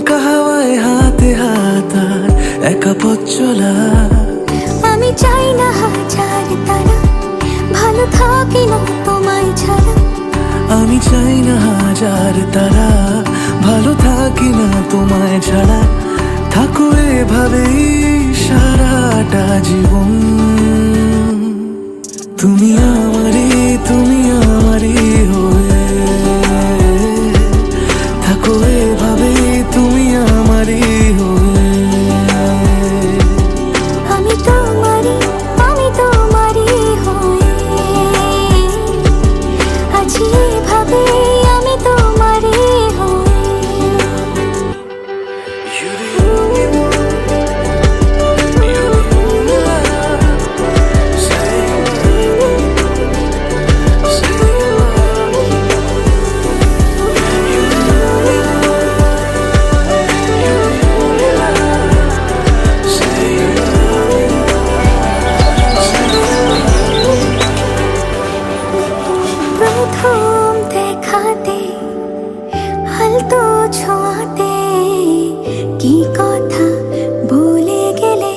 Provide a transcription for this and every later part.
দমকা হাওয়ায় হাতে হাত আর একা পথ চলা। আমি চাই না হাজার তারা, ভালো থাকি না তোমায় ছাড়া। আমি চাই না হাজার তারা, ভালো থাকি না তোমায় ছাড়া। থাকো এভাবেই সারাটা জীবন। তুমি আমারই, তুমি আমারই হয়ে থাকো এভাবেই, তুমি আমারই হয়ে। আমি তোমারই, আমি তোমারই হয়ে আছি এভাবে, আমি তোমারই হয়ে। প্রথম দেখাতে হালতো ছোঁয়াতে কি কথা বলে গেলে।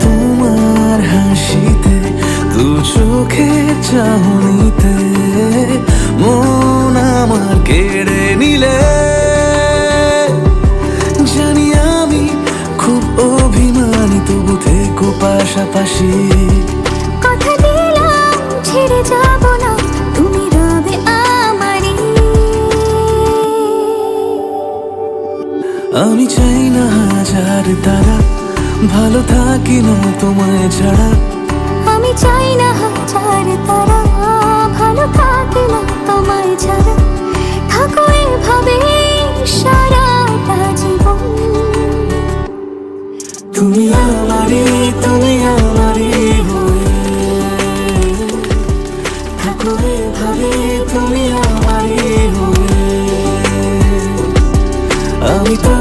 তোমার হাসিতে, দু চোখে চাহনিতে মন আমার কেড়ে নিলে। জানি আমি খুব অভিমানী, তবু থেকো পাশাপাশি। কথা দিলাম ছেড়ে যাব না, তুমি রবে আমারই। আমি চাই না হাজার তারা, ভালো থাকি না তোমায় ছাড়া। আমি চাই না হাজার তারা, ভালো থাকি না তোমায় ছাড়া। থাকো এভাবে সারাটা জীবন। তুমি আমারই, তুমি আমারই হয়ে থাকো এভাবে, তুমি আমারই হয়ে। আমি তো